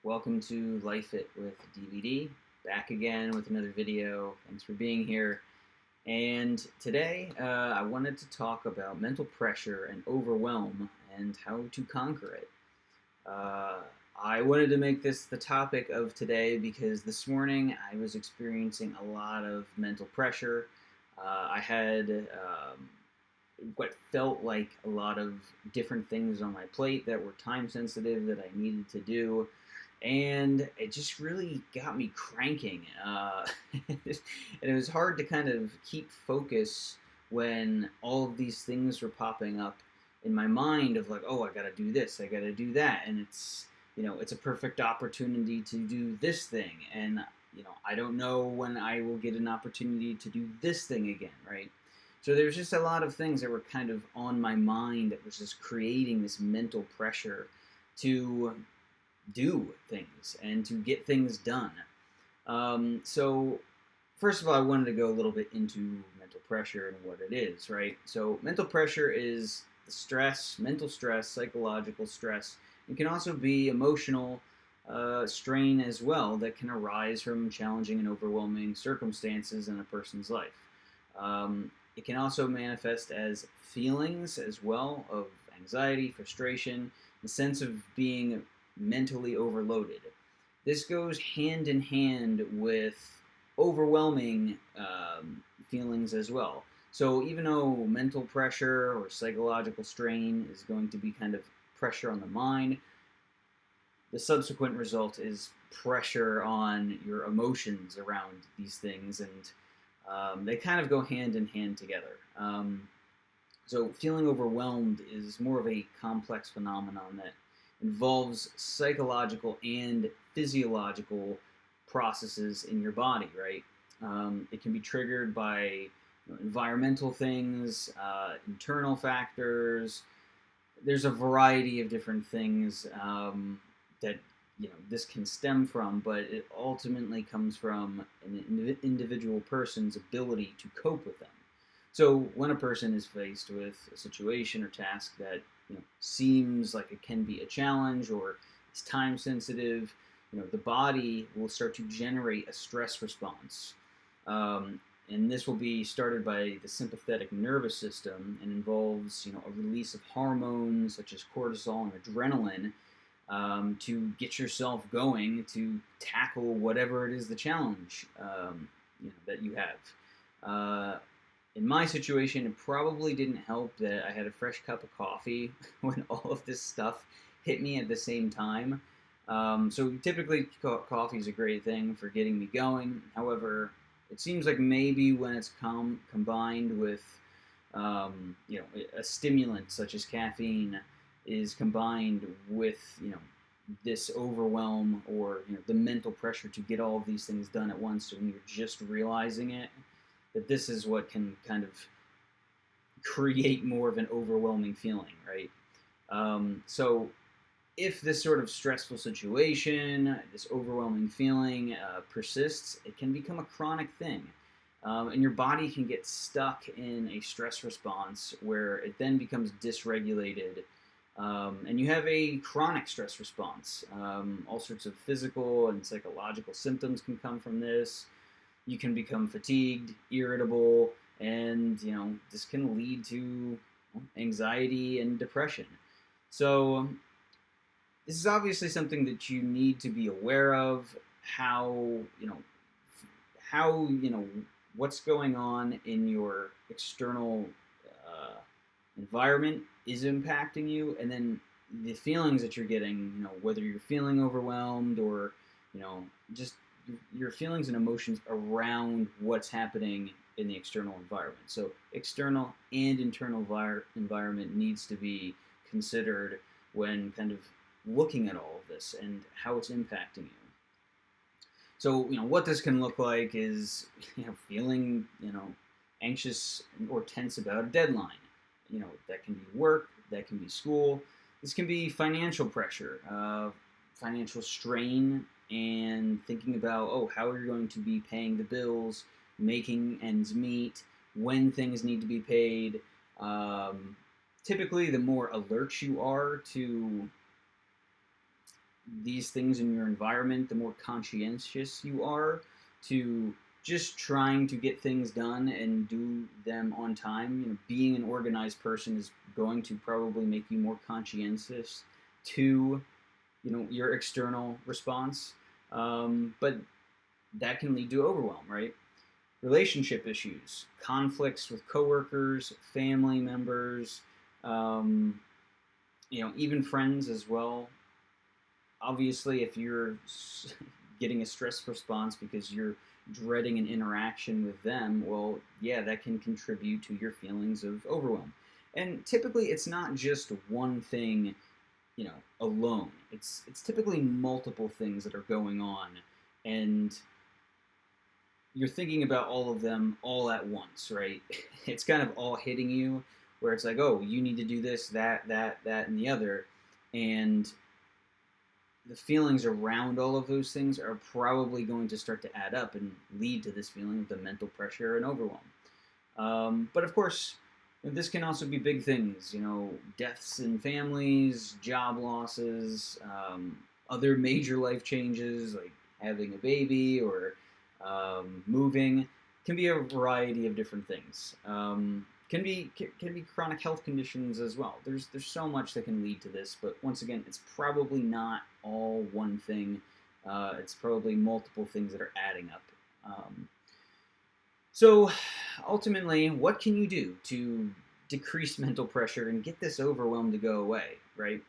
Welcome to Life It with DVD. Back again with another video. Thanks for being here. And today I wanted to talk about mental pressure and overwhelm and how to conquer it. Uh, I wanted to make this the topic of today because this morning I was experiencing a lot of mental pressure. I had what felt like a lot of different things on my plate that were time sensitive that I needed to do, and it just really got me cranking. And it was hard to kind of keep focus when all of these things were popping up in my mind of like, oh, I gotta do this, I gotta do that, and it's a perfect opportunity to do this thing, and I don't know when I will get an opportunity to do this thing again, right? So there's just a lot of things that were kind of on my mind that was just creating this mental pressure to do things and to get things done. So first of all, I wanted to go a little bit into mental pressure and what it is, right? So mental pressure is the stress, mental stress, psychological stress. It can also be emotional strain as well that can arise from challenging and overwhelming circumstances in a person's life. It can also manifest as feelings as well of anxiety, frustration, the sense of being mentally overloaded. This goes hand in hand with overwhelming feelings as well. So even though mental pressure or psychological strain is going to be kind of pressure on the mind, the subsequent result is pressure on your emotions around these things, and they kind of go hand in hand together. So feeling overwhelmed is more of a complex phenomenon that involves psychological and physiological processes in your body, right? It can be triggered by environmental things, internal factors. There's a variety of different things that this can stem from, but it ultimately comes from an individual person's ability to cope with them. So when a person is faced with a situation or task that seems like it can be a challenge or is time sensitive, the body will start to generate a stress response. And this will be started by the sympathetic nervous system and involves a release of hormones such as cortisol and adrenaline to get yourself going to tackle whatever it is the challenge that you have. In my situation, it probably didn't help that I had a fresh cup of coffee when all of this stuff hit me at the same time. So typically, coffee is a great thing for getting me going. However, it seems like maybe when it's combined with, a stimulant such as caffeine is combined with, this overwhelm or the mental pressure to get all of these things done at once, and you're just realizing it, that this is what can kind of create more of an overwhelming feeling, right? So if this sort of stressful situation, this overwhelming feeling persists, it can become a chronic thing. And your body can get stuck in a stress response where it then becomes dysregulated. And you have a chronic stress response. All sorts of physical and psychological symptoms can come from this. You can become fatigued, irritable, and this can lead to anxiety and depression. So this is obviously something that you need to be aware of. How what's going on in your external environment is impacting you, and then the feelings that you're getting. Whether you're feeling overwhelmed or just your feelings and emotions around what's happening in the external environment. So external and internal environment needs to be considered when kind of looking at all of this and how it's impacting you. So what this can look like is feeling anxious or tense about a deadline. That can be work, that can be school. This can be financial pressure, financial strain, and thinking about, how are you going to be paying the bills, making ends meet, when things need to be paid. Typically, the more alert you are to these things in your environment, the more conscientious you are to just trying to get things done and do them on time. Being an organized person is going to probably make you more conscientious to, your external response. But that can lead to overwhelm, right? Relationship issues, conflicts with coworkers, family members, um, even friends as well. Obviously, if you're getting a stress response because you're dreading an interaction with them, well, yeah, that can contribute to your feelings of overwhelm. And typically, it's not just one thing, alone. It's typically multiple things that are going on, and you're thinking about all of them all at once, right? It's kind of all hitting you, where it's like, oh, you need to do this, that, and the other, and the feelings around all of those things are probably going to start to add up and lead to this feeling of the mental pressure and overwhelm. But of course, this can also be big things, deaths in families, job losses, other major life changes like having a baby or moving. Can be a variety of different things. Can be chronic health conditions as well. There's so much that can lead to this, but once again, it's probably not all one thing. It's probably multiple things that are adding up. So ultimately, what can you do to decrease mental pressure and get this overwhelm to go away, right?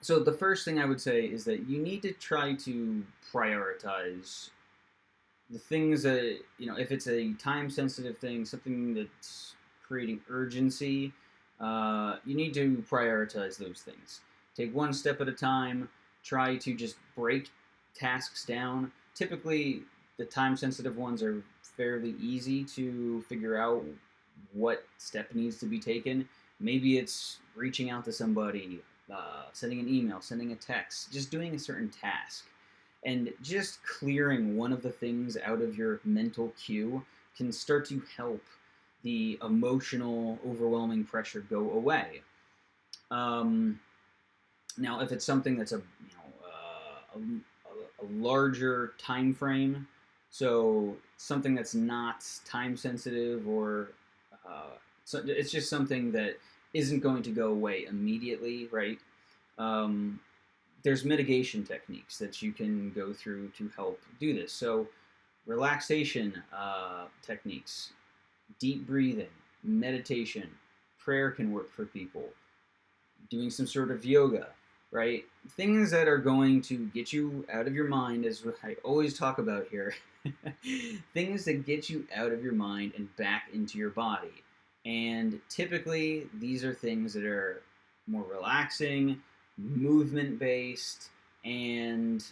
So the first thing I would say is that you need to try to prioritize the things that, if it's a time sensitive thing, something that's creating urgency, you need to prioritize those things. Take one step at a time. Try to just break tasks down. Typically, the time sensitive ones are fairly easy to figure out what step needs to be taken. Maybe it's reaching out to somebody, sending an email, sending a text, just doing a certain task. And just clearing one of the things out of your mental queue can start to help the emotional, overwhelming pressure go away. Now, if it's something that's a larger time frame, so something that's not time sensitive, or so it's just something that isn't going to go away immediately, right? There's mitigation techniques that you can go through to help do this. So relaxation techniques, deep breathing, meditation, prayer can work for people. Doing some sort of yoga, right? Things that are going to get you out of your mind, as I always talk about here. Things that get you out of your mind and back into your body. And typically, these are things that are more relaxing, movement-based, and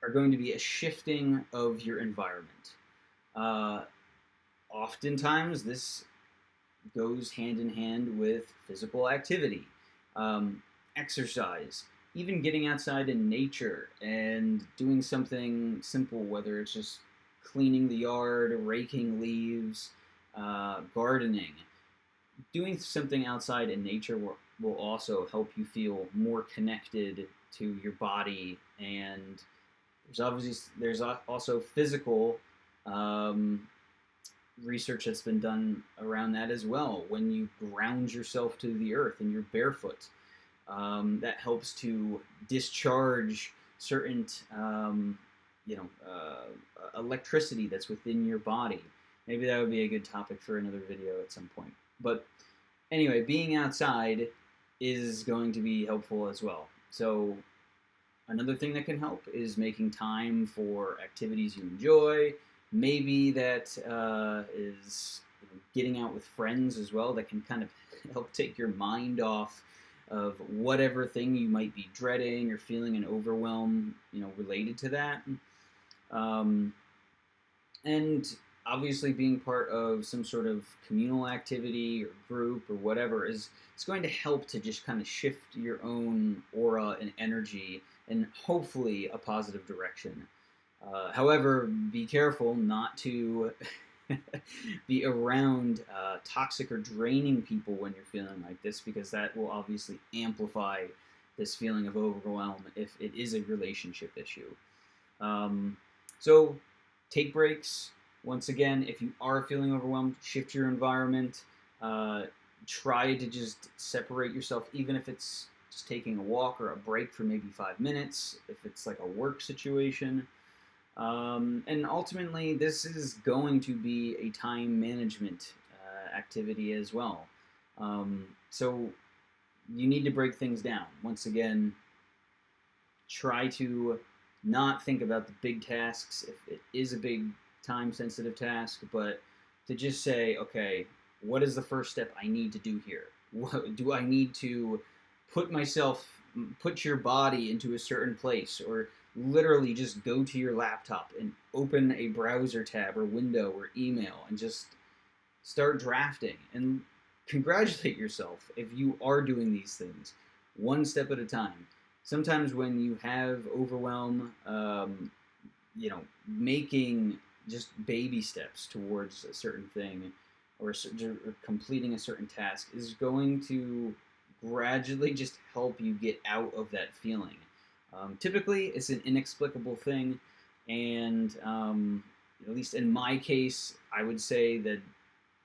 are going to be a shifting of your environment. Oftentimes, this goes hand in hand with physical activity, exercise, even getting outside in nature and doing something simple, whether it's just cleaning the yard, raking leaves, gardening. Doing something outside in nature will also help you feel more connected to your body, and there's also physical research that's been done around that as well. When you ground yourself to the earth and you're barefoot, that helps to discharge certain electricity that's within your body. Maybe that would be a good topic for another video at some point. But anyway, being outside is going to be helpful as well. So another thing that can help is making time for activities you enjoy. Maybe that is getting out with friends as well. That can kind of help take your mind off of whatever thing you might be dreading or feeling an overwhelm, related to that. And obviously being part of some sort of communal activity or group or whatever it's going to help to just kind of shift your own aura and energy in hopefully a positive direction. However, be careful not to be around toxic or draining people when you're feeling like this, because that will obviously amplify this feeling of overwhelm if it is a relationship issue. Um, so take breaks. Once again, if you are feeling overwhelmed, shift your environment. Uh, Try to just separate yourself, even if it's just taking a walk or a break for maybe 5 minutes, if it's like a work situation. And ultimately, this is going to be a time management activity as well. So you need to break things down. Once again, try to not think about the big tasks if it is a big time sensitive task, but to just say, okay, what is the first step I need to do here? What, do I need to put myself, put your body into a certain place, or literally just go to your laptop and open a browser tab or window or email and just start drafting and congratulate yourself if you are doing these things one step at a time. Sometimes when you have overwhelm, making just baby steps towards a certain thing or completing a certain task is going to gradually just help you get out of that feeling. Typically, it's an inexplicable thing, and at least in my case, I would say that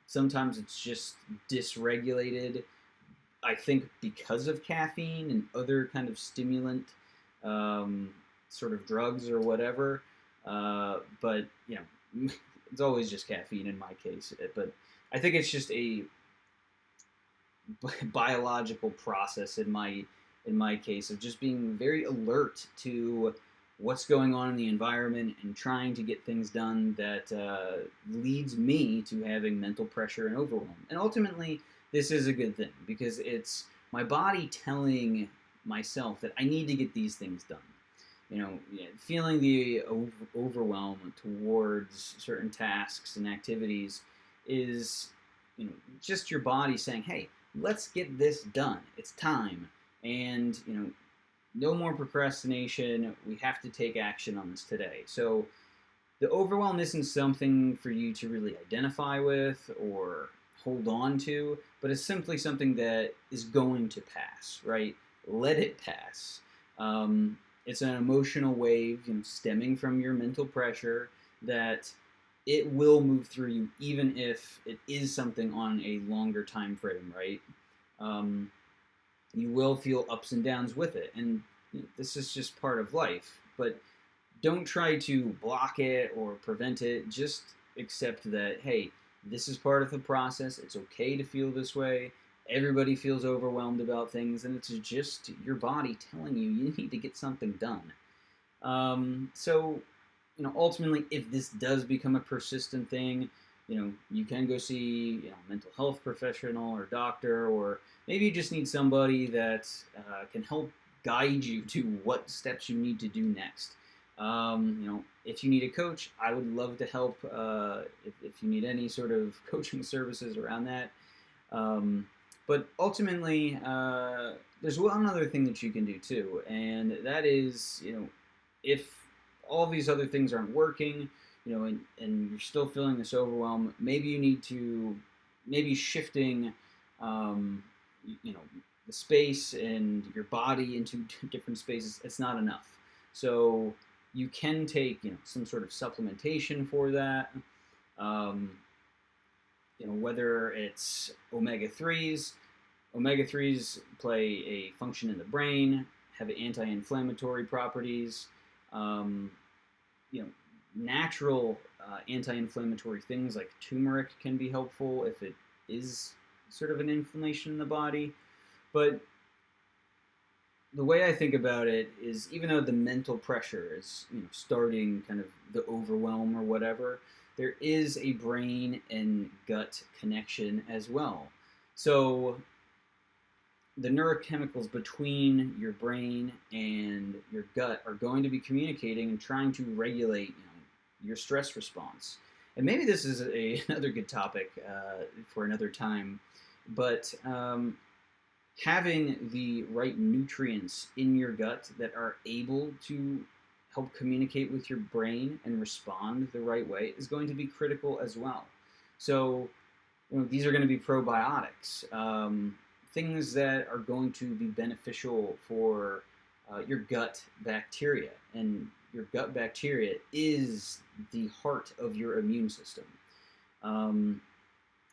sometimes it's just dysregulated. I think because of caffeine and other kind of stimulant um, sort of drugs or whatever. But it's always just caffeine in my case. But I think it's just a biological process in my case of just being very alert to what's going on in the environment and trying to get things done that leads me to having mental pressure and overwhelm. And ultimately, this is a good thing because it's my body telling myself that I need to get these things done. Feeling the overwhelm towards certain tasks and activities is, just your body saying, "Hey, let's get this done. It's time." And no more procrastination. We have to take action on this today. So the overwhelm isn't something for you to really identify with or hold on to, but it's simply something that is going to pass, right? Let it pass. It's an emotional wave, stemming from your mental pressure that it will move through you, even if it is something on a longer time frame, right? You will feel ups and downs with it, and this is just part of life. But don't try to block it or prevent it. Just accept that, hey, this is part of the process. It's okay to feel this way. Everybody feels overwhelmed about things, and it's just your body telling you need to get something done. So, ultimately, if this does become a persistent thing, you can go see, mental health professional or doctor, or maybe you just need somebody that can help guide you to what steps you need to do next. If you need a coach, I would love to help. If you need any sort of coaching services around that. But ultimately, there's one other thing that you can do too, and that is, if all these other things aren't working, and you're still feeling this overwhelm, maybe you need to, maybe shifting, the space and your body into different spaces, it's not enough. So you can take, some sort of supplementation for that. Whether it's omega-3s. Omega-3s play a function in the brain, have anti-inflammatory properties. Natural anti-inflammatory things like turmeric can be helpful if it is sort of an inflammation in the body. But the way I think about it is, even though the mental pressure is, starting kind of the overwhelm or whatever, there is a brain and gut connection as well. So the neurochemicals between your brain and your gut are going to be communicating and trying to regulate, your stress response. And maybe this is another good topic for another time, but having the right nutrients in your gut that are able to help communicate with your brain and respond the right way is going to be critical as well. So, these are going to be probiotics. things that are going to be beneficial for your gut bacteria. And your gut bacteria is the heart of your immune system. Um,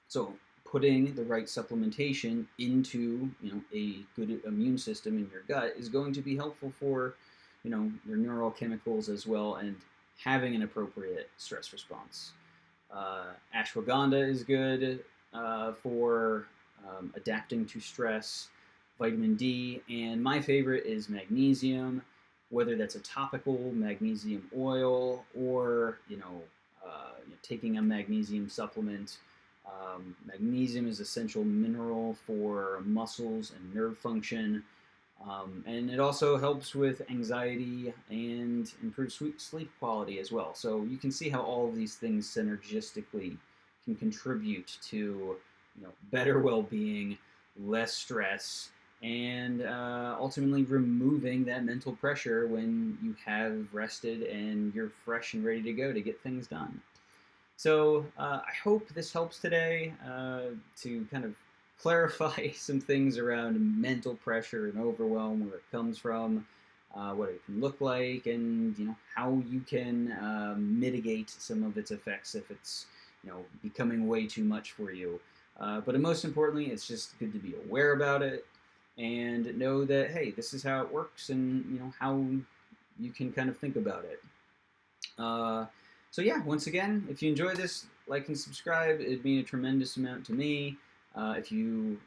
so putting the right supplementation into a good immune system in your gut is going to be helpful for your neurochemicals as well, and having an appropriate stress response. Ashwagandha is good for adapting to stress. Vitamin D, and my favorite is magnesium, whether that's a topical magnesium oil or taking a magnesium supplement. Magnesium is essential mineral for muscles and nerve function, and it also helps with anxiety and improves sleep quality as well. So you can see how all of these things synergistically can contribute to better well-being, less stress, and ultimately removing that mental pressure when you have rested and you're fresh and ready to go to get things done. So I hope this helps today to kind of clarify some things around mental pressure and overwhelm, where it comes from, what it can look like, and how you can mitigate some of its effects if it's becoming way too much for you. But most importantly, it's just good to be aware about it and know that, hey, this is how it works, and how you can kind of think about it. So yeah, once again, if you enjoy this, like and subscribe. It'd mean a tremendous amount to me. If you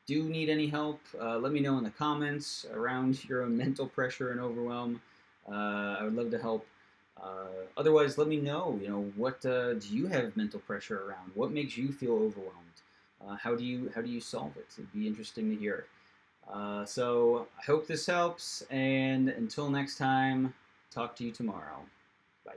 do need any help, let me know in the comments around your own mental pressure and overwhelm. I would love to help. Otherwise, let me know. What do you have mental pressure around? What makes you feel overwhelmed? How do you solve it? It'd be interesting to hear. So I hope this helps, and until next time, talk to you tomorrow. Bye.